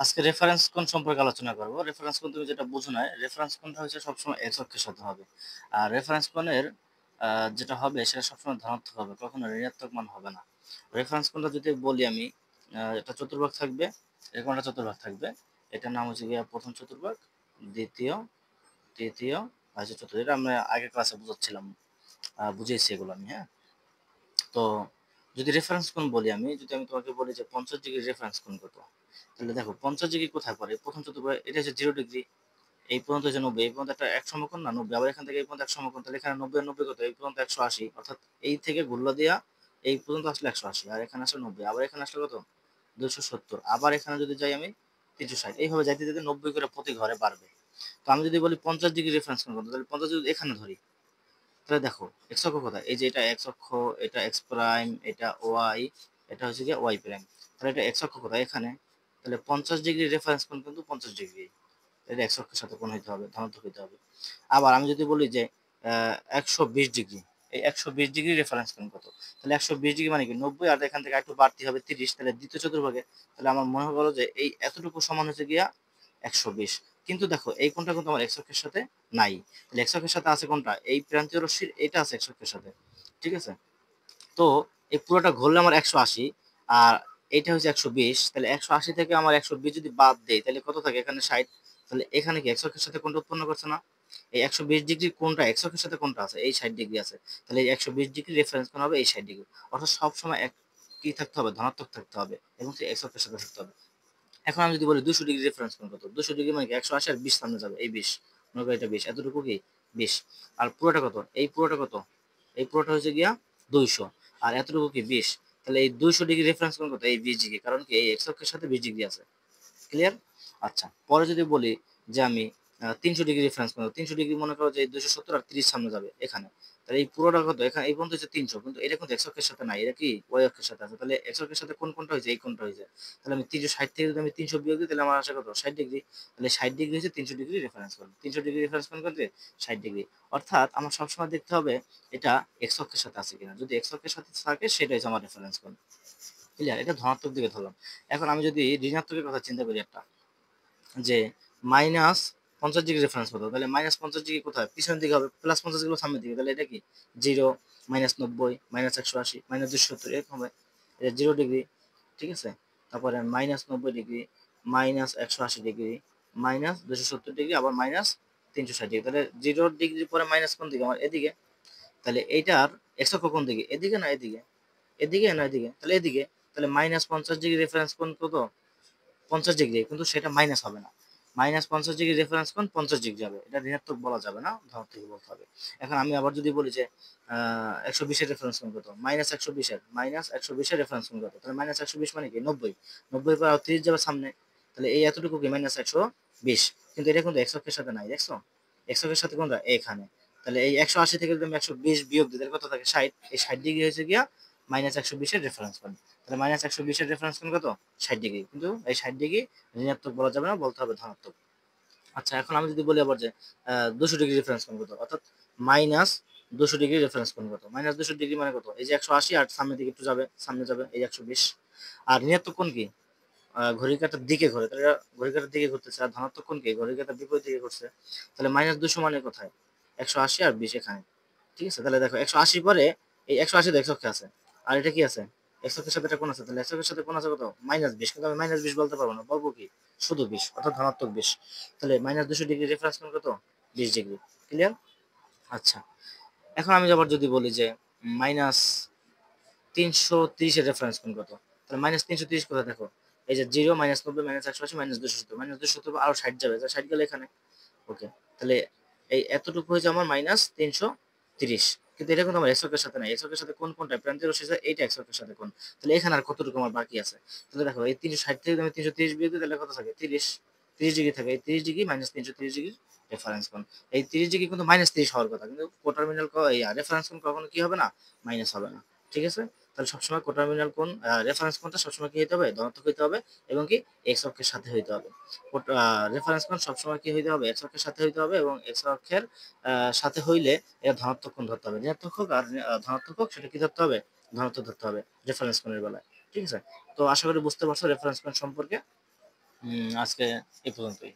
আজকে রেফারেন্স কোণ সম্পর্কে আলোচনা করব। রেফারেন্স কোণ তুমি যেটা বুঝো না, রেফারেন্স কোণটা হচ্ছে সবসময় এক্স অক্ষের সাথে হবে। আর রেফারেন্স কোণের যেটা হবে সেটা সবসময় ধনাত্মক হবে, কখনো ঋণাত্মক মান হবে না। রেফারেন্স কোণটা যদি বলি আমি, এটা চতুর্ভাগ থাকবে, এরকম একটা চতুর্ভাগ থাকবে। এটার নাম হচ্ছে গিয়ে প্রথম চতুর্ভাগ, দ্বিতীয়, তৃতীয় আর হচ্ছে চতুর্থ। এটা আমরা আগের ক্লাসে বুঝাচ্ছিলাম, বুঝিয়েছি এগুলো আমি, হ্যাঁ। তো যদি রেফারেন্স কোণ বলি আমি, যদি আমি তোমাকে বলি যে 50 ডিগ্রি রেফারেন্স কোণ কত, তাহলে দেখো 50 ডিগ্রি কোথায় পড়ে, প্রথম চতুর্ভুজ এটা হচ্ছে 0 ডিগ্রি, এই পর্যন্ত হচ্ছে 90, এই পর্যন্ত একটা এক সমকোণ না 90, আবার এখান থেকে এই পর্যন্ত এক সমকোণ, তাহলে এখানে 90 আর 90 কত, এই পর্যন্ত 180, অর্থাৎ এই থেকে গুল্লা দিয়া এই পর্যন্ত আসলে 180, আর এখানে আসলে 90, আবার এখানে আসলে কত 270, আবার এখানে যদি যাই আমি 360, এইভাবে যাইতে যেতে 90 করে প্রতি ঘরে বাড়বে। তো আমি যদি বলি 50 ডিগ্রি রেফারেন্স কোণ কত, তাহলে 50 যদি এখানে ধরি, তাহলে দেখো এক্স অক্ষ কোথায়, এই যে এটা এক্স অক্ষ, এটা এক্স প্রাইম, এটা ওয়াই, এটা হচ্ছে গিয়ে ওয়াই প্রাইম, তাহলে এটা এক্স অক্ষ কোথায় এখানে, তাহলে 50 ডিগ্রি রেফারেন্স কোণ কিন্তু 50 ডিগ্রি, এটা এক্স অক্ষের সাথে কোণ হইতে হবে, ধনাত্মক হইতে হবে। আবার আমি যদি বলি যে 120 ডিগ্রি, এই 120 ডিগ্রি রেফারেন্স কোণ কত, তাহলে 120 ডিগ্রি মানে কি 90, আর এখান থেকে একটু বাড়তি হবে 30, তাহলে দ্বিতীয় চতুর্ভাগে, তাহলে আমার মনে হলো যে এই এতটুকু সমান হচ্ছে গিয়া 120। কিন্তু দেখো এই কোণটা কিন্তু আমার এক্স অক্ষের সাথে নাই, তাহলে এক্স অক্ষের সাথে আছে কোনটা, এই প্রান্তীয় রশ্মির এটা আছে এক্স অক্ষের সাথে, ঠিক আছে। তো এই পুরোটা ঘুরলে আমার 180, আর এটা হচ্ছে 120, তাহলে 180 থেকে আমার 120 যদি বাদ দেই তাহলে কত থাকে এখানে 60, তাহলে এখানে কি এক্স অক্ষের সাথে কোনটা উৎপন্ন করছে না, এই 120 ডিগ্রি কোনটা এক্স অক্ষের সাথে কোনটা আছে, এই 60 ডিগ্রি আছে, তাহলে এই 120 ডিগ্রি রেফারেন্স কোণ হবে এই 60 ডিগ্রি, অর্থাৎ সবসময় এক কি থাকতে হবে, ধনাত্মক থাকতে হবে এবং এক্স অক্ষের সাথে থাকতে হবে। এখন আমি যদি বলি 200 ডিগ্রি রেফারেন্স কোণ কত, 200 ডিগ্রি মানে কি 180 আর 20 সামনে যাবে, এই 20, মনে করি এটা 20, এতটুকু কি 20, আর পুরোটা কত, এই পুরোটা কত, এই পুরোটা হচ্ছে গিয়া 200, আর এতটুকু কি 20, তাহলে এই 200 ডিগ্রি রেফারেন্স কোণ কত, এই 20 ডিগ্রি, কারণ কি এই এক্স অক্ষের সাথে 20 ডিগ্রি আছে। ক্লিয়ার? আচ্ছা, পরে যদি বলি যে আমি 300 ডিগ্রি রেফারেন্স করবো, 300 ডিগ্রি মনে করো যে 270 আর 30 সামনে যাবে এখানে, তাহলে এই পুরোটা কত, এখানে এই পর্যন্ত হচ্ছে 300, কিন্তু এটা কিন্তু এক্স অক্ষের সাথে নাই, এটা কি ওয়াই অক্ষের সাথে আছে, তাহলে এক্স অক্ষের সাথে কোন কোনটা হয়েছে, এই কোনটা হয়েছে, তাহলে আমি 360 থেকে যদি আমি 300 বিয়োগ দিই তাহলে আমার আসে কত 60 ডিগ্রি, তাহলে 60 ডিগ্রি হচ্ছে 300 ডিগ্রি রেফারেন্স কোণ, 300 ডিগ্রি রেফারেন্স কোণ করতে 60 ডিগ্রি, অর্থাৎ আমার সবসময় দেখতে হবে এটা এক্স অক্ষের সাথে আছে কিনা, যদি এক্স অক্ষের সাথে থাকে সেটা হচ্ছে আমার রেফারেন্স কোণ। ক্লিয়ার? এটা ধনাত্মক দিকে ধরলাম। এখন আমি যদি ঋণাত্মকের কথা চিন্তা করি একটা, যে মাইনাস 50 ডিগ্রি রেফারেন্স কত, তাহলে মাইনাস 50 ডিগ্রি কোথায়, পিছনের দিকে হবে, প্লাস 50 গুলো সামনের দিকে, তাহলে এটা কি 0, মাইনাস 90, মাইনাস 180, মাইনাস 270, এরকম হবে, এটা 0 ডিগ্রি, ঠিক আছে। তারপরে minus 90 degree, minus 180 degree, minus 270 degree, আবার মাইনাস 360 ডিগ্রি, তাহলে 0 ডিগ্রির পরে মাইনাস কোন দিকে, আমার এদিকে, তাহলে এইটার এক্স অক্ষ কোন দিকে, এদিকে না এদিকে, এদিকে না এদিকে, তাহলে এদিকে, তাহলে মাইনাস 50 ডিগ্রি রেফারেন্স কোণ কত, 50 ডিগ্রি, কিন্তু সেটা মাইনাস হবে না, মাইনাস 50 ডিগ্রি রেফারেন্স কোণ 50 ডিগ্রি হবে, এটা ঋণাত্মক বলা যাবে না, ধনাত্মক বলতে হবে। এখন আমি আবার যদি বলি যে 120 এর রেফারেন্স কোণ কত, মাইনাস 120 এর, মাইনাস 120 এর রেফারেন্স কোণ কত, তাহলে মাইনাস 120 মানে কি 90, 90 পর 30 যাবে সামনে, তাহলে এই এতটুকু কি মাইনাস 120, কিন্তু এটা কিন্তু এক্স অক্ষের সাথে নাই, দেখছো এক্স অক্ষের সাথে কোনটা এখানে, তাহলে এই 180 থেকে যদি আমি 120 বিয়োগ দিই তাহলে কত থাকে 60, এই 60 ডিগ্রি হয়েছে গিয়া মাইনাস 120 এর রেফারেন্স কোণ, তাহলে মাইনাস 120 এর রেফারেন্স কোণ কত 60 ডিগ্রি, কিন্তু এই 60 ডিগ্রি ঋণাত্মক বলা যাবে না, বলতে হবে ধনাত্মক। আচ্ছা, এখন আমি যদি বলি আবার যে 200 ডিগ্রি রেফারেন্স কোণ কত, অর্থাৎ মাইনাস 200 ডিগ্রি রেফারেন্স কোণ কত, মাইনাস 200 ডিগ্রি মানে কত, এই যে 180 আর সামনের দিকে একটু যাবে, সামনে যাবে এই 120, আর ঋণাত্মক কোণ কি ঘড়ির কাঁটার দিকে ঘোরে, তাহলে ঘড়ির কাঁটার দিকে ঘুরতেছে, আর ধনাত্মক কোণ কি ঘড়ির কাঁটার বিপরীত দিকে ঘুরছে, তাহলে মাইনাস 200 মানে কোথায় 180 আর 20 এখানে, ঠিক আছে। তাহলে দেখো 180 পরে এই 180 তো এক্স অক্ষে আছে, আর এটা কি আছে এক্স অক্ষের সাথে এটা কোণ আছে, তাহলে এক্স অক্ষের সাথে কোণ আছে কত মাইনাস 20, কিন্তু আমি মাইনাস 20 বলতে পারবো না, বলবো কি শুধু 20, অর্থাৎ ধনাত্মক 20, তাহলে মাইনাস 200 ডিগ্রি রেফারেন্স কোণ কত 20 ডিগ্রি। ক্লিয়ার? আচ্ছা, এখন আমি আবার যদি বলি যে মাইনাস 330 এর রেফারেন্স কোণ কত, তাহলে মাইনাস 330 কোথায় দেখো, এই যে 0, মাইনাস 90, মাইনাস 180, মাইনাস 270, মাইনাস 270 আরো 60 যাবে, 60 গেলে এখানে, ওকে, তাহলে এই এতটুকু হয়েছে আমার মাইনাস 330, কিন্তু এটা কিন্তু আমার এক্স অক্ষের সাথে নাই, এক্স অক্ষের সাথে কোন কোনটা প্রান্তীয় রশ্মি আছে, এইটা এক্স অক্ষের সাথে কোন, তাহলে এখানে আর কতটুকু আমার বাকি আছে, তাহলে দেখো এই 360 থেকে আমি 330 বিয়োগ দিই তাহলে কত থাকে 30, 30 ডিগ্রি থাকে, এই 30 ডিগ্রি মাইনাস 330 ডিগ্রি রেফারেন্স কোণ, এই 30 ডিগ্রি কিন্তু মাইনাস 30 হওয়ার কথা, কিন্তু কোটার্মিনাল এই রেফারেন্স কোণ কখনো কি হবে না, মাইনাস হবে না, ঠিক আছে। তাহলে সবসময় কোটার্মিনাল কোণ রেফারেন্স কোণটা সবসময় কি হতে হবে, ধনাত্মক হতে হবে, এবং কি এক্স অক্ষের সাথে হইতে হবে, রেফারেন্স কোণ সবসময় কি হইতে হবে, এক্স অক্ষের সাথে হইতে হবে, এবং এক্স অক্ষের সাথে হইলে এটা ধনাত্মক কোণ ধরতে হবে, ঋণাত্মক হোক আর ধনাত্মক হোক সেটা কি ধরতে হবে, ধনাত্মক ধরতে হবে রেফারেন্স কোণের বেলায়, ঠিক আছে। তো আশা করি বুঝতে পারছো রেফারেন্স কোণ সম্পর্কে। আজকে এ পর্যন্তই।